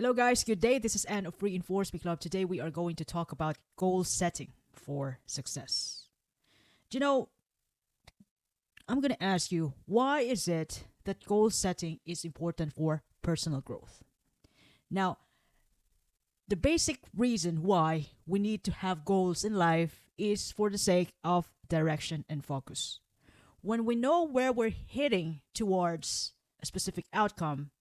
Hello, guys. Good day. This is Anne of Reinforcement Club. Today, we are going to talk about goal setting for success. Do you know, I'm going to ask you, why is it that goal setting is important for personal growth? Now, the basic reason why we need to have goals in life is for the sake of direction and focus. When we know where we're heading towards a specific outcome,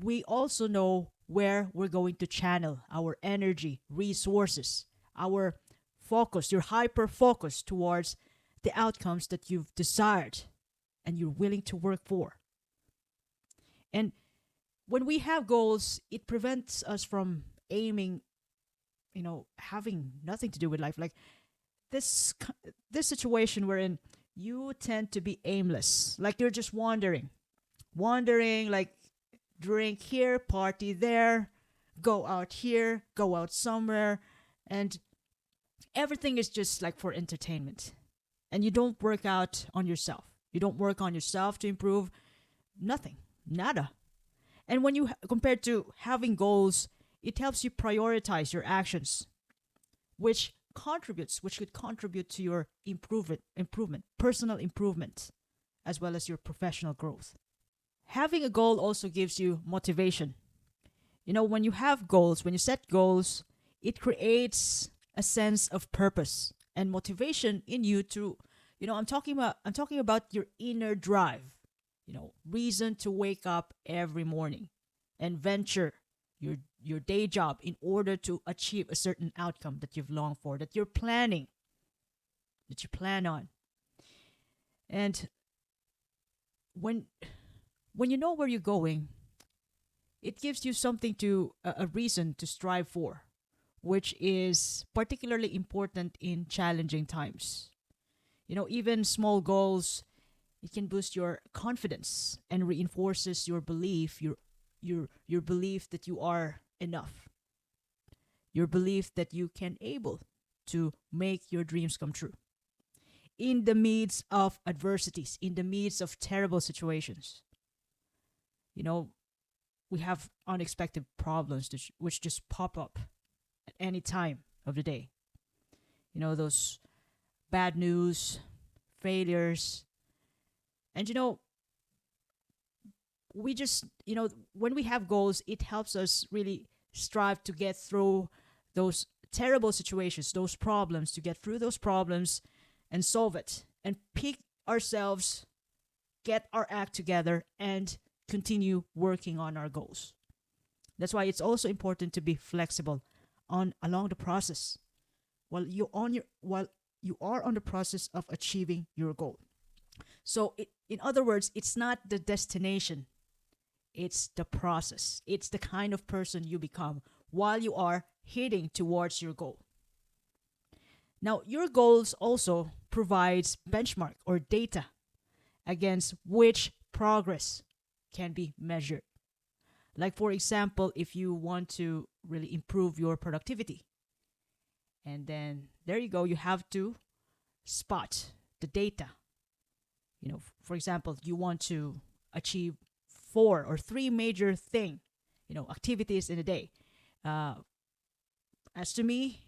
we also know where we're going to channel our energy, resources, our focus, your hyper focus towards the outcomes that you've desired and you're willing to work for. And when we have goals, it prevents us from aiming, having nothing to do with life. Like this situation wherein you tend to be aimless, like you're just wandering, like drink here, party there, go out here, go out somewhere, and everything is just like for entertainment. And you don't work out on yourself. You don't work on yourself to improve nothing, nada. And when you compared to having goals, it helps you prioritize your actions, which could contribute to your improvement, personal improvement, as well as your professional growth. Having a goal also gives you motivation. When you have goals, when you set goals, it creates a sense of purpose and motivation in you to, I'm talking about your inner drive, reason to wake up every morning and venture your day job in order to achieve a certain outcome that you've longed for, that you're planning, that you plan on. And when when you know where you're going, it gives you something to a reason to strive for, which is particularly important in challenging times. Even small goals, it can boost your confidence and reinforces your belief, your belief that you are enough, your belief that you can able to make your dreams come true. In the midst of adversities, in the midst of terrible situations, you know, we have unexpected problems which just pop up at any time of the day. Those bad news, failures, and we just, when we have goals, it helps us really strive to get through those terrible situations, those problems, to get through those problems and solve it and pick ourselves, get our act together, and continue working on our goals. That's why it's also important to be flexible on along the process while you are on the process of achieving your goal. So in other words, it's not the destination, it's the process. It's the kind of person you become while you are heading towards your goal. Now, your goals also provides benchmark or data against which progress can be measured. Like for example, if you want to really improve your productivity, and then there you go, you have to spot the data. For example, you want to achieve four or three major activities in a day. Uh, as to me,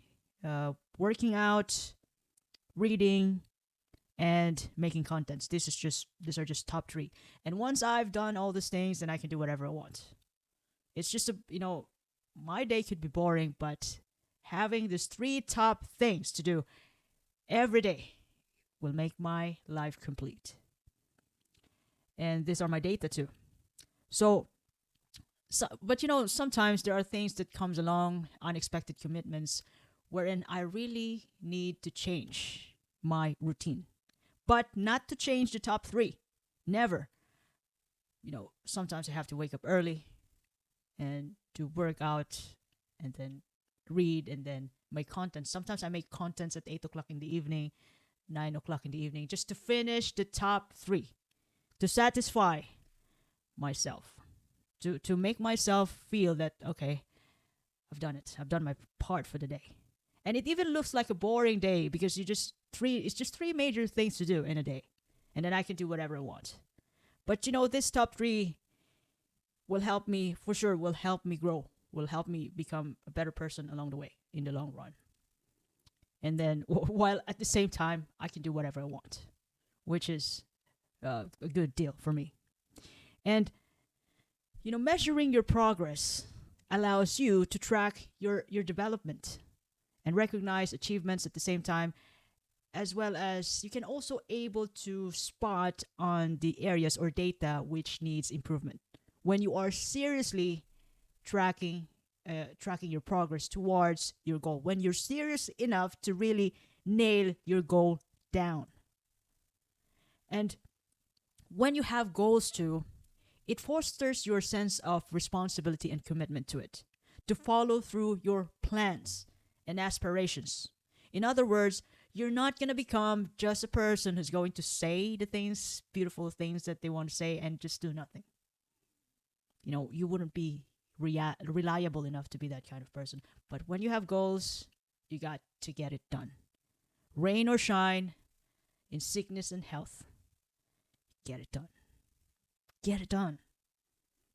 working out, reading, and making contents. These are just top three. And once I've done all these things, then I can do whatever I want. It's just my day could be boring, but having these three top things to do every day will make my life complete. And these are my data too. But sometimes there are things that comes along, unexpected commitments, wherein I really need to change my routine, but not to change the top three. Never. Sometimes I have to wake up early and to work out, and then read, and then make content. Sometimes I make contents at 8 o'clock in the evening, 9 o'clock in the evening, just to finish the top three, to satisfy myself, to make myself feel that okay, I've done it. I've done my part for the day. And it even looks like a boring day because it's just three major things to do in a day. And then I can do whatever I want. But this top three, will help me, for sure, will help me grow, will help me become a better person along the way in the long run. And then while at the same time, I can do whatever I want, which is a good deal for me. And, measuring your progress allows you to track your development and recognize achievements at the same time, as well as you can also able to spot on the areas or data which needs improvement when you are seriously tracking tracking your progress towards your goal, when you're serious enough to really nail your goal down. And when you have goals too, it fosters your sense of responsibility and commitment to it, to follow through your plans and aspirations. In other words, you're not going to become just a person who's going to say the things, beautiful things that they want to say and just do nothing. You wouldn't be reliable enough to be that kind of person. But when you have goals, you got to get it done. Rain or shine, in sickness and health, get it done. Get it done.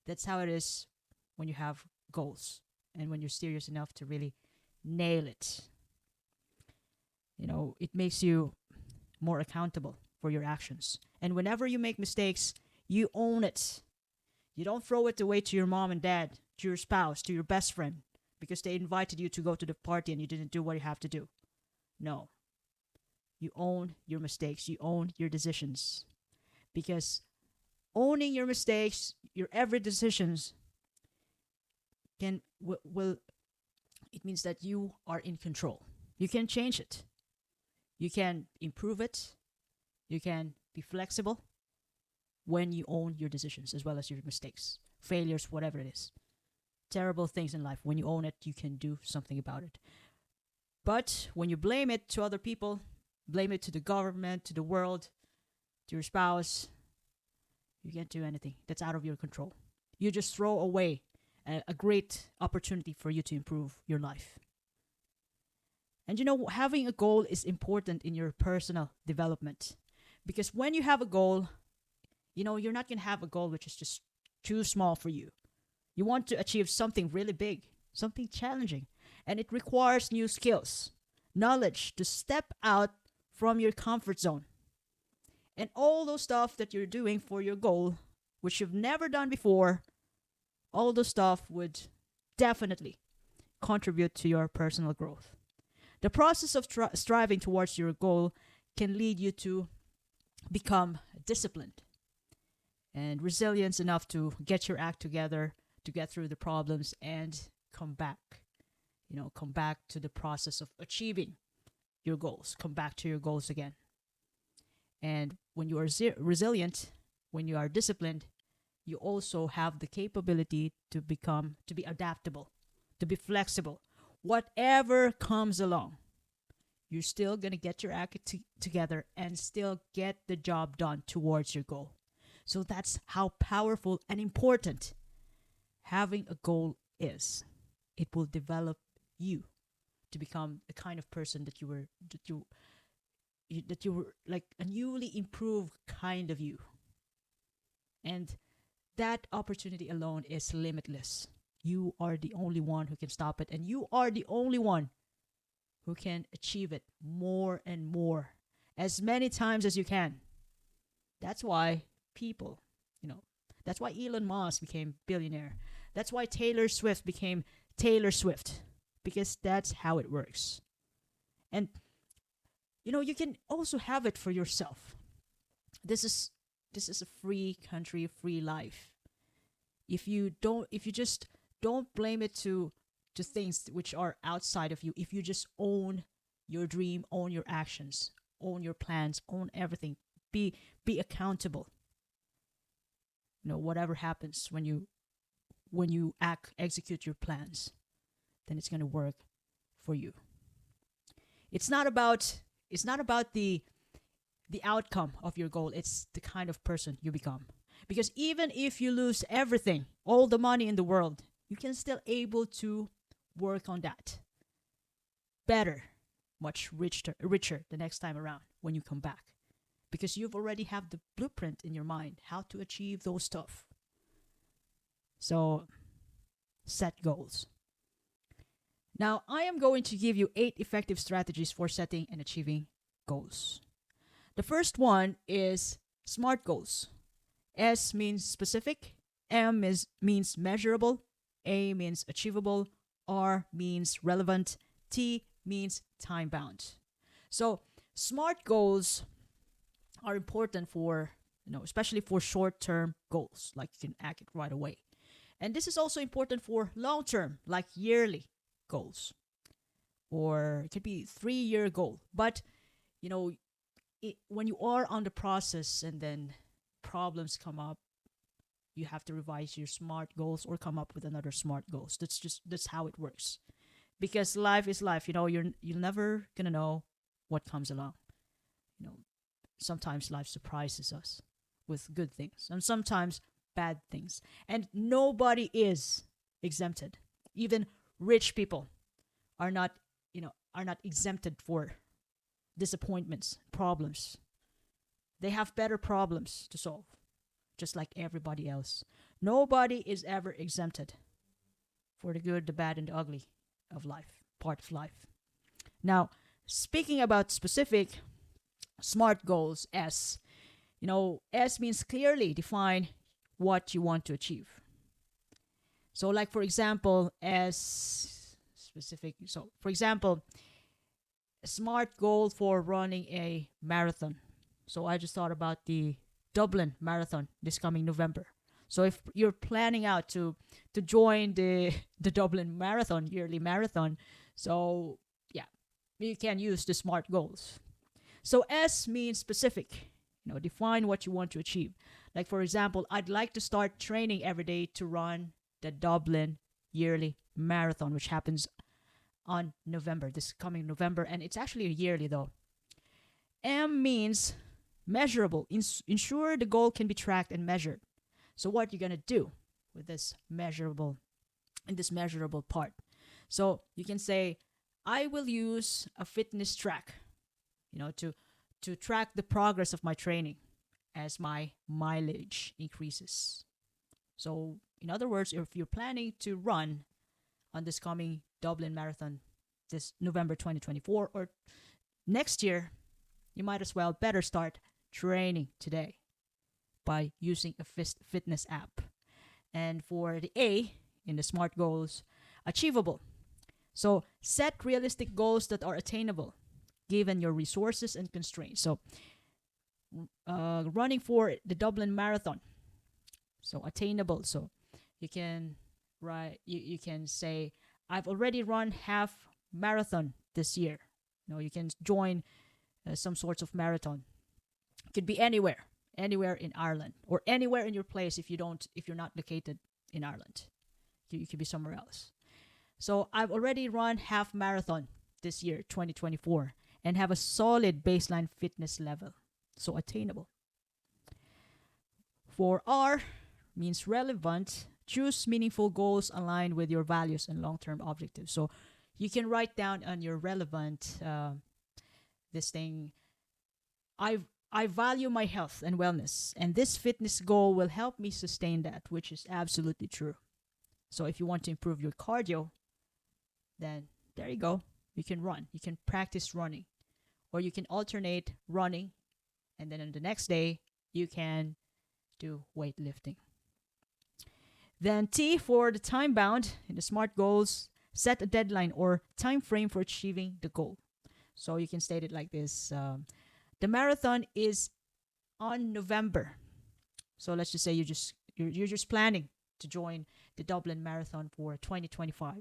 That's how it is when you have goals and when you're serious enough to really nail it. It makes you more accountable for your actions. And whenever you make mistakes, you own it. You don't throw it away to your mom and dad, to your spouse, to your best friend, because they invited you to go to the party and you didn't do what you have to do. No. You own your mistakes. You own your decisions. Because owning your mistakes, your every decisions, will it means that you are in control. You can change it. You can improve it. You can be flexible when you own your decisions as well as your mistakes, failures, whatever it is. Terrible things in life. When you own it, you can do something about it. But when you blame it to other people, blame it to the government, to the world, to your spouse, you can't do anything. That's out of your control. You just throw away a great opportunity for you to improve your life. And having a goal is important in your personal development. Because when you have a goal, you're not going to have a goal which is just too small for you. You want to achieve something really big, something challenging. And it requires new skills, knowledge to step out from your comfort zone. And all those stuff that you're doing for your goal, which you've never done before, all those stuff would definitely contribute to your personal growth. The process of striving towards your goal can lead you to become disciplined and resilient enough to get your act together, to get through the problems and come back. Come back to the process of achieving your goals. Come back to your goals again. And when you are resilient, when you are disciplined, you also have the capability to be adaptable, to be flexible. Whatever comes along, you're still going to get your act together and still get the job done towards your goal. So that's how powerful and important having a goal is. It will develop you to become the kind of person that you were like a newly improved kind of you. And that opportunity alone is limitless. You are the only one who can stop it, and you are the only one who can achieve it more and more, as many times as you can. That's why people, that's why Elon Musk became billionaire. That's why Taylor Swift became Taylor Swift, because that's how it works. And you can also have it for yourself. This is a free country, free life. If you just don't blame it to things which are outside of you. If you just own your dream, own your actions, own your plans, own everything, be accountable. Whatever happens when you execute your plans, then it's going to work for you. It's not about the outcome of your goal. It's the kind of person you become. Because even if you lose everything, all the money in the world, you can still able to work on that better, much richer the next time around when you come back. Because you've already have the blueprint in your mind how to achieve those stuff. So set goals. Now, I am going to give you 8 effective strategies for setting and achieving goals. The first one is SMART goals. S means specific, means measurable, A means achievable, R means relevant, T means time bound. So, SMART goals are important for, especially for short-term goals, like you can act it right away. And this is also important for long-term, like yearly goals, or it could be 3-year goal. But you know, when you are on the process and then problems come up, you have to revise your SMART goals or come up with another SMART goals. That's how it works. Because life is life. You're never gonna know what comes along. You know, sometimes life surprises us with good things, and sometimes bad things. And nobody is exempted. Even rich people are not, are not exempted for disappointments, problems. They have better problems to solve, just like everybody else. Nobody is ever exempted for the good, the bad, and the ugly of life, part of life. Now, speaking about specific SMART goals, S. S means clearly define what you want to achieve. So, like for example, S specific. So, for example, a SMART goal for running a marathon. So, I just thought about the Dublin Marathon this coming November. So, if you're planning out to join the Dublin Marathon, yearly marathon, so yeah, you can use the SMART goals. So, S means specific. Define what you want to achieve. Like for example, I'd like to start training every day to run the Dublin yearly marathon, which happens on November, this coming November, and it's actually a yearly though. M means measurable. Ensure the goal can be tracked and measured. So what you're gonna do with this measurable part? So you can say, I will use a fitness track, to track the progress of my training as my mileage increases. So, in other words, if you're planning to run on this coming Dublin Marathon this November 2024 or next year, you might as well better start training today by using a fitness app. And for the A in the SMART goals, achievable. So, set realistic goals that are attainable given your resources and constraints. So, running for the Dublin Marathon, so attainable. So, you can you can say, I've already run half marathon this year. You can join some sorts of marathon. It could be anywhere in Ireland, or anywhere in your place if you're not located in Ireland. You could be somewhere else. So, I've already run half marathon this year, 2024. And have a solid baseline fitness level. So attainable. For R means relevant. Choose meaningful goals aligned with your values and long-term objectives. So you can write down on your relevant this thing. I value my health and wellness, and this fitness goal will help me sustain that, which is absolutely true. So if you want to improve your cardio, then there you go. You can run. You can practice running. Or you can alternate running, and then on the next day, you can do weightlifting. Then T for the time bound in the SMART goals, set a deadline or time frame for achieving the goal. So you can state it like this. The marathon is on November. So let's just say you're just planning to join the Dublin Marathon for 2025.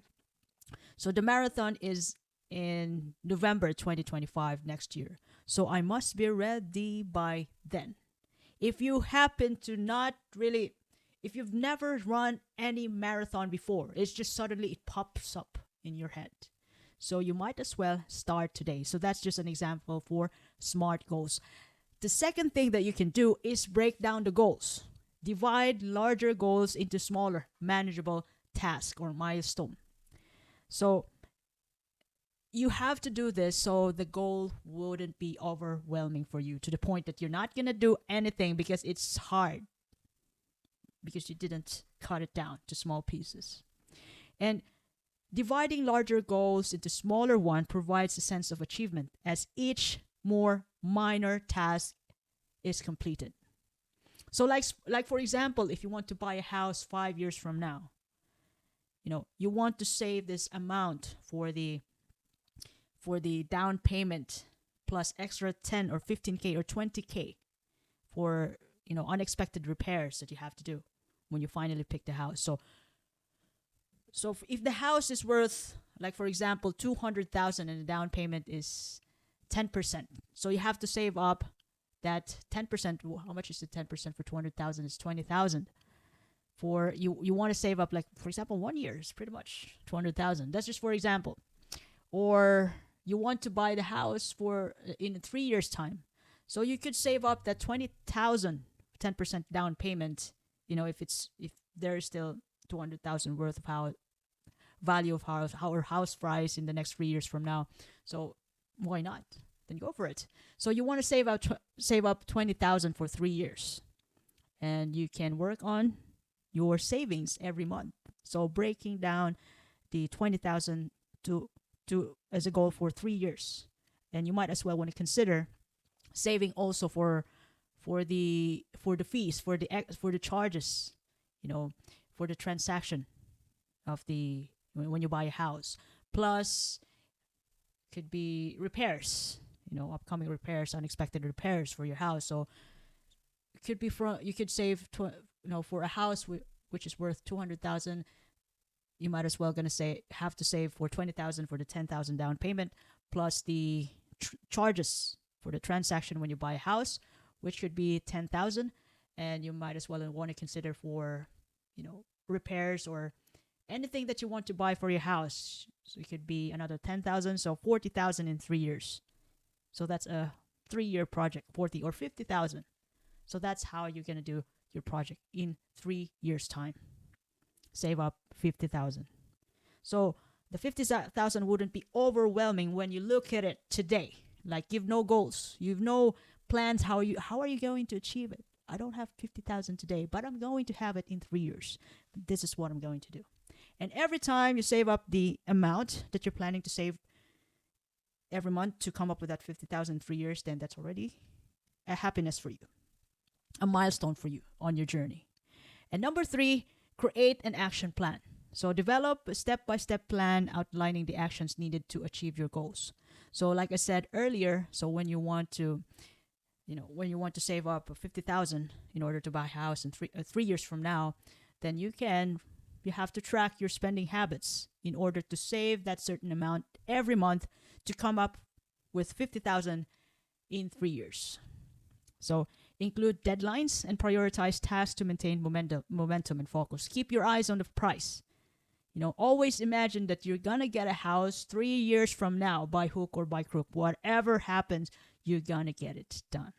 So the marathon is in November 2025 next year. So I must be ready by then. If you happen to not really, if you've never run any marathon before, it's just suddenly it pops up in your head. So you might as well start today. So that's just an example for SMART goals. The second thing that you can do is break down the goals. Divide larger goals into smaller, manageable tasks or milestone. So you have to do this so the goal wouldn't be overwhelming for you to the point that you're not going to do anything because it's hard. because you didn't cut it down to small pieces. And dividing larger goals into smaller ones provides a sense of achievement as each more minor task is completed. So like for example, if you want to buy a house 5 years from now, you want to save this amount for the down payment plus extra 10 or 15k or 20k for unexpected repairs that you have to do when you finally pick the house. So if the house is worth, like for example, 200,000 and the down payment is 10%, so you have to save up that 10%. How much is the 10% for 200,000? Is 20,000. For you want to save up, like for example, 1 year is pretty much 200,000. That's just for example. Or you want to buy the house for in 3 years time, so you could save up that 20,000, 10% down payment. If there is still 200,000 worth of value of house price in the next 3 years from now. So why not? Then go for it. So you want to save up 20,000 for 3 years, and you can work on your savings every month. So breaking down the 20,000 to as a goal for 3 years, and you might as well want to consider saving also for the fees, for the charges, for the transaction of the when you buy a house, plus could be repairs, upcoming repairs, unexpected repairs for your house. So it could be you could save for a house which is worth 200,000, you might as well have to save for 20,000 for the 10,000 down payment plus the charges for the transaction when you buy a house, which could be 10,000, and you might as well want to consider for repairs or anything that you want to buy for your house. So it could be another 10,000, so 40,000 in 3 years. So that's a 3-year project, 40 or 50,000. So that's how you're gonna do your project in 3 years' time. Save up 50,000. So the 50,000 wouldn't be overwhelming when you look at it today. Like, you've no goals, you've no plans. How are you going to achieve it? I don't have 50,000 today, but I'm going to have it in 3 years. This is what I'm going to do. And every time you save up the amount that you're planning to save every month to come up with that 50,000 in 3 years, then that's already a happiness for you, a milestone for you on your journey. And number 3, create an action plan. So develop a step-by-step plan outlining the actions needed to achieve your goals. So like I said earlier, so when you want to save up 50,000 in order to buy a house in 3 years from now, then you have to track your spending habits in order to save that certain amount every month to come up with 50,000 in 3 years. So include deadlines and prioritize tasks to maintain momentum and focus. Keep your eyes on the price. Always imagine that you're gonna get a house 3 years from now by hook or by crook. Whatever happens, you're gonna get it done.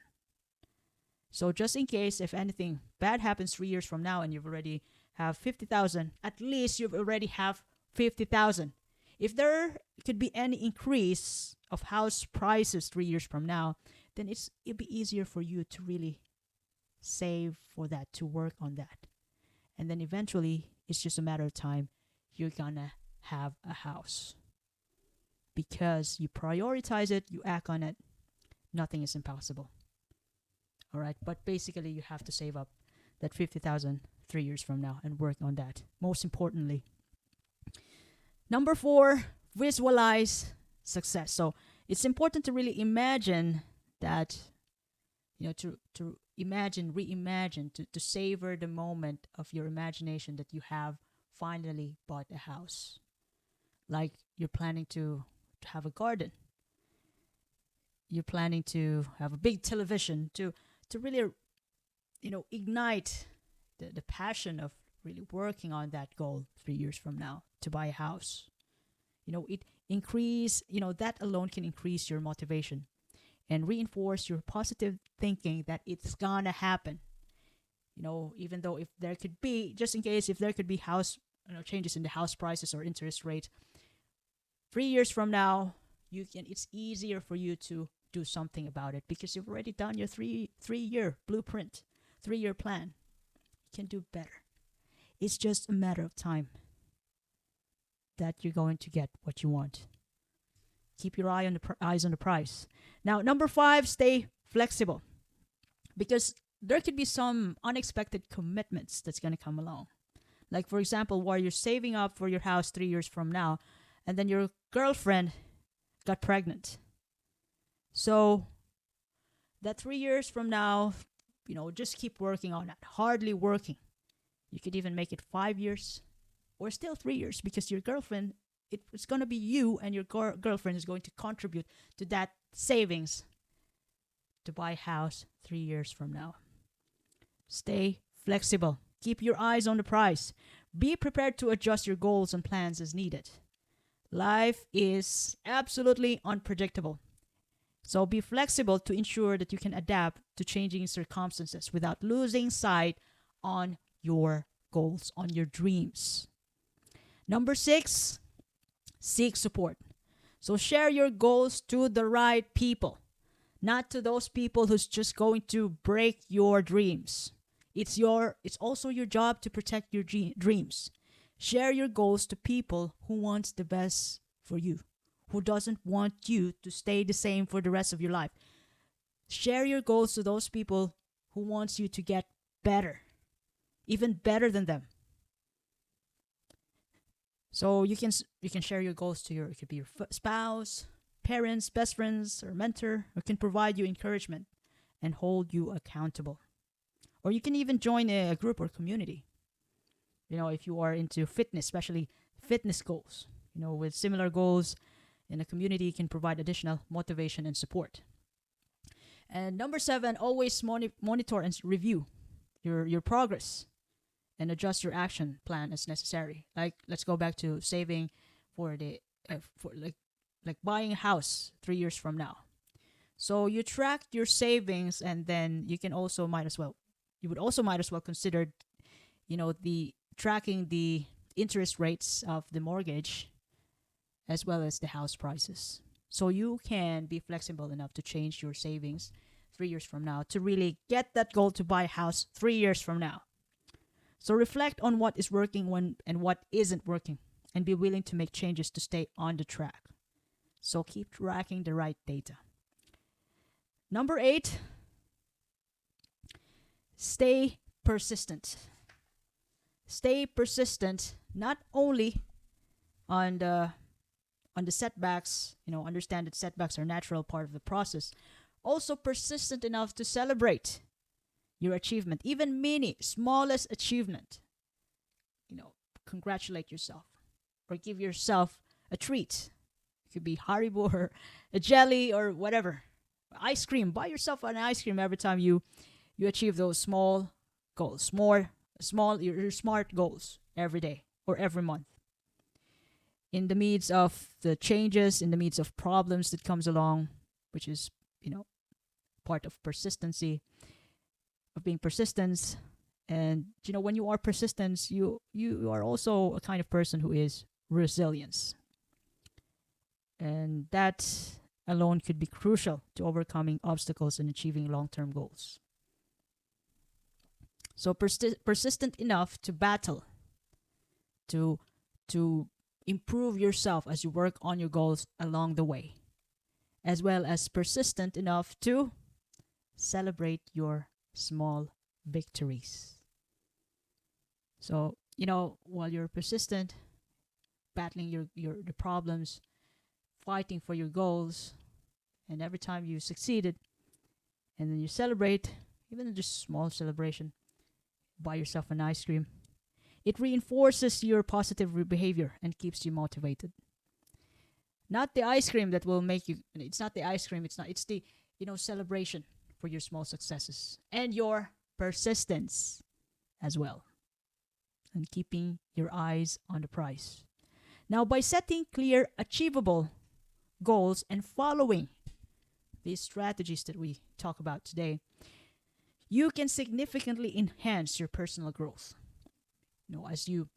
So just in case if anything bad happens 3 years from now and you've already have 50,000, at least you've already have 50,000. If there could be any increase of house prices 3 years from now, then it'd be easier for you to really save for that, to work on that. And then eventually, it's just a matter of time, you're gonna have a house. Because you prioritize it, you act on it, nothing is impossible. All right, but basically you have to save up that 50,000 3 years from now and work on that. Most importantly. Number 4, visualize success. So it's important to really imagine that, to imagine, reimagine, to savor the moment of your imagination that you have finally bought a house. Like you're planning to have a garden. You're planning to have a big television to really, ignite the passion of really working on that goal 3 years from now to buy a house. It increase, that alone can increase your motivation and reinforce your positive thinking that it's gonna happen. Even though if there could be, just in case, if there could be changes in the house prices or interest rate, 3 years from now, it's easier for you to do something about it because you've already done your three-year blueprint, 3-year plan. You can do better. It's just a matter of time that you're going to get what you want. Keep your eyes on the prize. Now, number 5, stay flexible, because there could be some unexpected commitments that's going to come along. Like, for example, while you're saving up for your house 3 years from now, and then your girlfriend got pregnant. So that 3 years from now, just keep working on that. Hardly working. You could even make it 5 years or still 3 years, because your girlfriend, it's going to be you and your girlfriend is going to contribute to that savings to buy a house 3 years from now. Stay flexible. Keep your eyes on the prize. Be prepared to adjust your goals and plans as needed. Life is absolutely unpredictable. So be flexible to ensure that you can adapt to changing circumstances without losing sight on your goals, on your dreams. Number 6, seek support. So share your goals to the right people, not to those people who's just going to break your dreams. It's also your job to protect your dreams. Share your goals to people who wants the best for you, who doesn't want you to stay the same for the rest of your life. Share your goals to those people who wants you to get better, even better than them. So you can share your goals to it could be your spouse, parents, best friends, or mentor, who can provide you encouragement and hold you accountable. Or you can even join a group or community. If you are into fitness, especially fitness goals, with similar goals in a community can provide additional motivation and support. And number 7, always monitor and review your progress and adjust your action plan as necessary. Like, let's go back to saving for like buying a house 3 years from now. So you track your savings, and then you would also might as well consider, the tracking the interest rates of the mortgage as well as the house prices. So you can be flexible enough to change your savings 3 years from now to really get that goal to buy a house 3 years from now. So reflect on what is working and what isn't working, and be willing to make changes to stay on the track. So keep tracking the right data. Number 8, stay persistent. Stay persistent not only on the setbacks, understand that setbacks are a natural part of the process. Also persistent enough to celebrate your achievement, even smallest achievement. Congratulate yourself or give yourself a treat. It could be Haribo or a jelly or whatever. Ice cream. Buy yourself an ice cream every time you achieve those small goals, your smart goals every day or every month. In the midst of the changes, in the midst of problems that comes along, which is, part of persistency, of being persistent. And, when you are persistent, you are also a kind of person who is resilience. And that alone could be crucial to overcoming obstacles and achieving long-term goals. So persistent enough to battle, to improve yourself as you work on your goals along the way, as well as persistent enough to celebrate your small victories. So, while you're persistent, battling the problems, fighting for your goals, and every time you succeeded, and then you celebrate, even just small celebration, buy yourself an ice cream, it reinforces your positive behavior and keeps you motivated. Not the ice cream that will make you, it's not the ice cream, it's the, celebration for your small successes and your persistence as well. And keeping your eyes on the prize. Now, by setting clear, achievable goals and following these strategies that we talk about today, you can significantly enhance your personal growth. As you're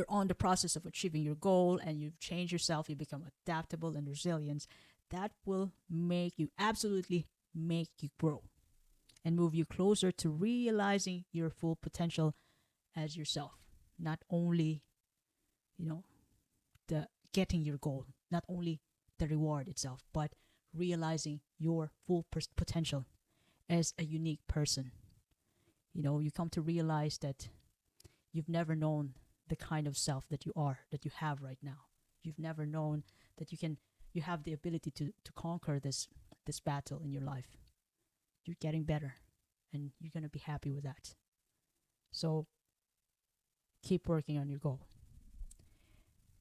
on the process of achieving your goal and you've changed yourself, you become adaptable and resilient. That will absolutely make you grow and move you closer to realizing your full potential as yourself. Not only, you know, the getting your goal, not only the reward itself, but realizing your full potential as a unique person. You come to realize that you've never known the kind of self that you have right now. You've never known that you have the ability to conquer this battle in your life. You're getting better, and you're going to be happy with that. So keep working on your goal.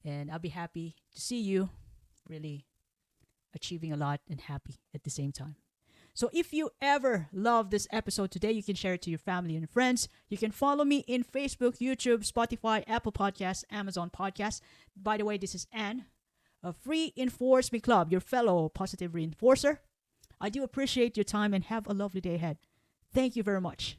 And I'll be happy to see you really achieving a lot and happy at the same time. So if you ever love this episode today, you can share it to your family and friends. You can follow me in Facebook, YouTube, Spotify, Apple Podcasts, Amazon Podcasts. By the way, this is Anne of Free Enforce Me Club, your fellow positive reinforcer. I do appreciate your time and have a lovely day ahead. Thank you very much.